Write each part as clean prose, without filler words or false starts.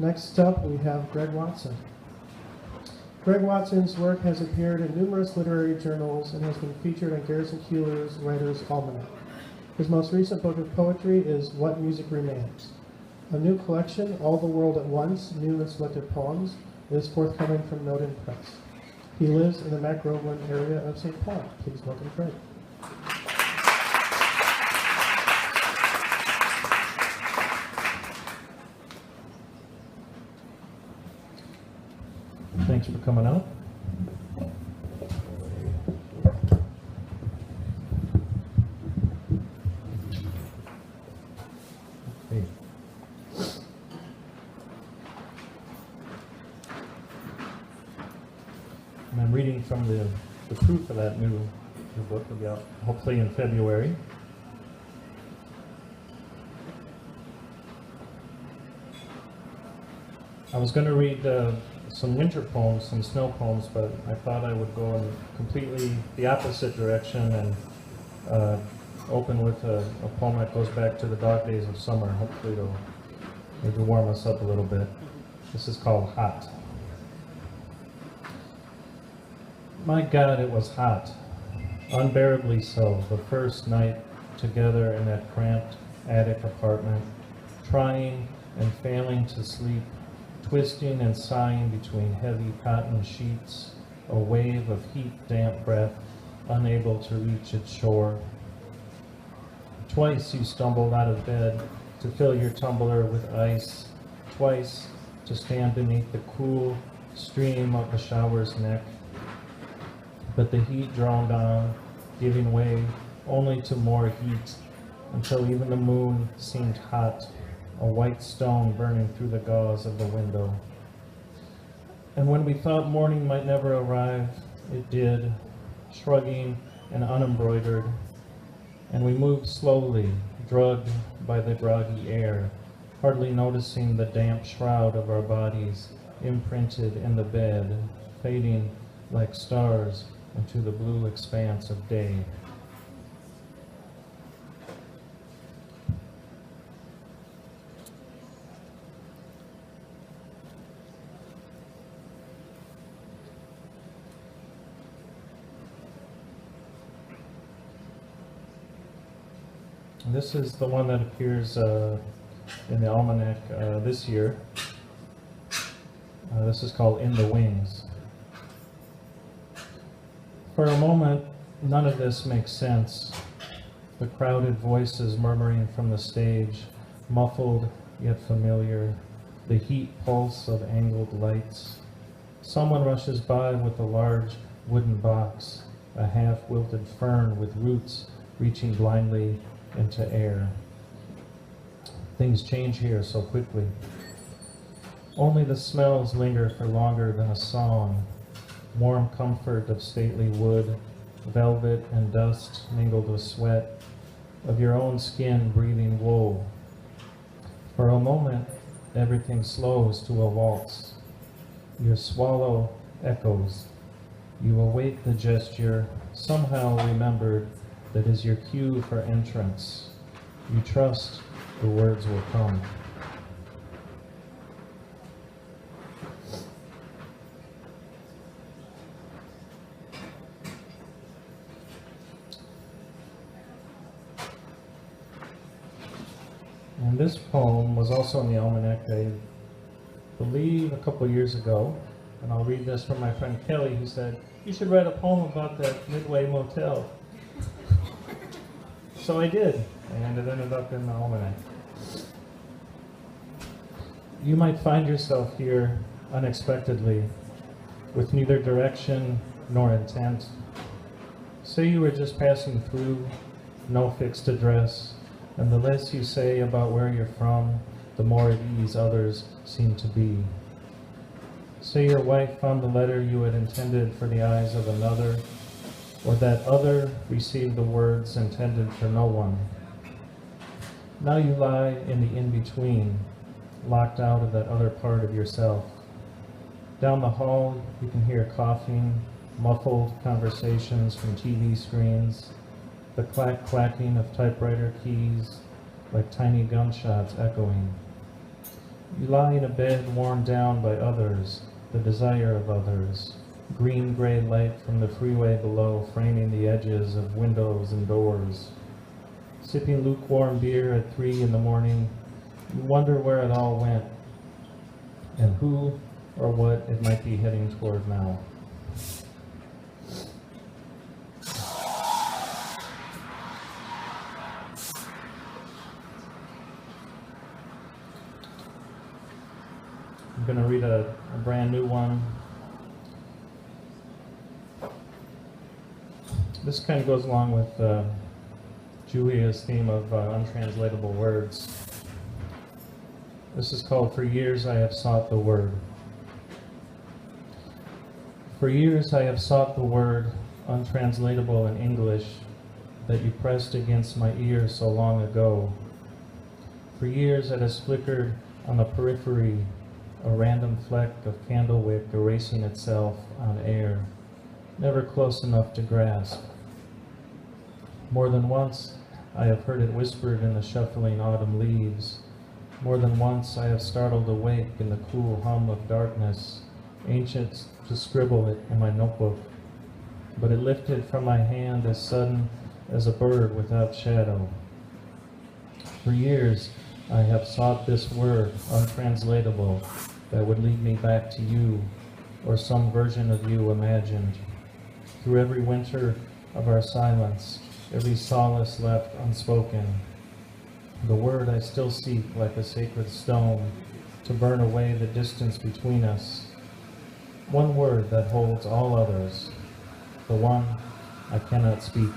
Next up, we have Greg Watson. Greg Watson's work has appeared in numerous literary journals and has been featured on Garrison Keillor's Writer's Almanac. His most recent book of poetry is What Music Remains. A new collection, All the World at Once, New and Selected Poems, is forthcoming from Noden Press. He lives in the Mac Groveland area of St. Paul. Please welcome Greg. Thanks for coming out. Okay. And I'm reading from the proof of that new book. It'll be out hopefully in February. I was going to read some winter poems, some snow poems, but I thought I would go in completely the opposite direction and open with a poem that goes back to the dog days of summer. Hopefully it'll maybe warm us up a little bit. This is called Hot. My God, it was hot, unbearably so, the first night together in that cramped attic apartment, trying and failing to sleep, twisting and sighing between heavy cotton sheets, a wave of heat, damp breath, unable to reach its shore. Twice you stumbled out of bed to fill your tumbler with ice, twice to stand beneath the cool stream of the shower's neck. But the heat droned on, giving way only to more heat, until even the moon seemed hot, a white stone burning through the gauze of the window. And when we thought morning might never arrive, it did, shrugging and unembroidered, and we moved slowly, drugged by the groggy air, hardly noticing the damp shroud of our bodies imprinted in the bed, fading like stars into the blue expanse of day. This is the one that appears in the almanac this year. This is called In the Wings. For a moment, none of this makes sense. The crowded voices murmuring from the stage, muffled yet familiar, the heat pulse of angled lights. Someone rushes by with a large wooden box, a half-wilted fern with roots reaching blindly into air. Things change here so quickly. Only the smells linger for longer than a song. Warm comfort of stately wood, velvet and dust mingled with sweat, of your own skin breathing woe. For a moment, everything slows to a waltz. Your swallow echoes. You await the gesture, somehow remembered, that is your cue for entrance. You trust the words will come. And this poem was also in the almanac, I believe, a couple of years ago. And I'll read this from my friend Kelly, who said, "You should write a poem about that Midway Motel." So I did, and it ended up in the almanac. You might find yourself here unexpectedly, with neither direction nor intent. Say you were just passing through, no fixed address, and the less you say about where you're from, the more at ease others seem to be. Say your wife found the letter you had intended for the eyes of another, or that other received the words intended for no one. Now you lie in the in-between, locked out of that other part of yourself. Down the hall, you can hear coughing, muffled conversations from TV screens, the clacking of typewriter keys like tiny gunshots echoing. You lie in a bed worn down by others, the desire of others. Green-gray light from the freeway below framing the edges of windows and doors. Sipping lukewarm beer at 3 in the morning, you wonder where it all went and who or what it might be heading toward now. I'm going to read a brand new one. This kind of goes along with Julia's theme of untranslatable words. This is called "For Years I Have Sought the Word." For years I have sought the word, untranslatable in English, that you pressed against my ear so long ago. For years it has flickered on the periphery, a random fleck of candlewick erasing itself on air, never close enough to grasp. More than once I have heard it whispered in the shuffling autumn leaves. More than once I have startled awake in the cool hum of darkness, ancient to scribble it in my notebook. But it lifted from my hand as sudden as a bird without shadow. For years I have sought this word, untranslatable, that would lead me back to you, or some version of you imagined. Through every winter of our silence, every solace left unspoken, the word I still seek like a sacred stone to burn away the distance between us. One word that holds all others, the one I cannot speak.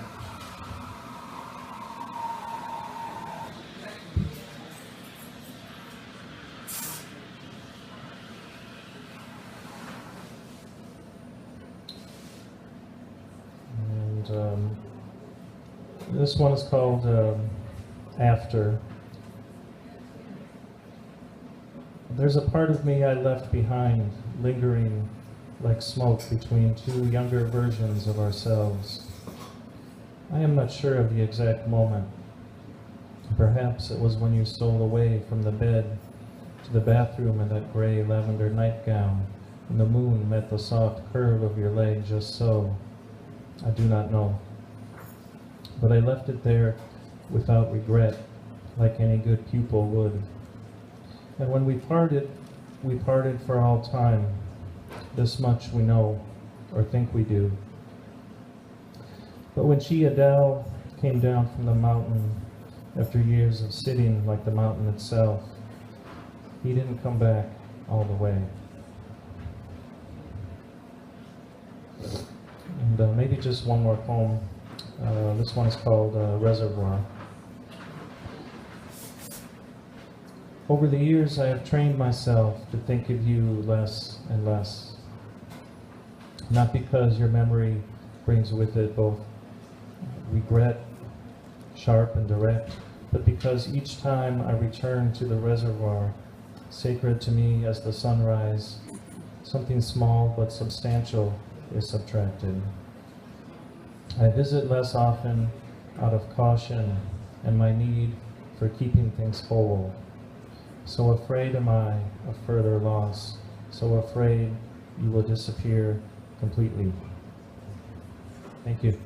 And this one is called After. There's a part of me I left behind, lingering like smoke between two younger versions of ourselves. I am not sure of the exact moment. Perhaps it was when you stole away from the bed to the bathroom in that gray lavender nightgown, and the moon met the soft curve of your leg just so. I do not know. But I left it there without regret, like any good pupil would. And when we parted for all time. This much we know, or think we do. But when Adele came down from the mountain, after years of sitting like the mountain itself, he didn't come back all the way. And maybe just one more poem. This one is called Reservoir. Over the years, I have trained myself to think of you less and less. Not because your memory brings with it both regret, sharp and direct, but because each time I return to the reservoir, sacred to me as the sunrise, something small but substantial is subtracted. I visit less often out of caution and my need for keeping things whole. So afraid am I of further loss, so afraid you will disappear completely. Thank you.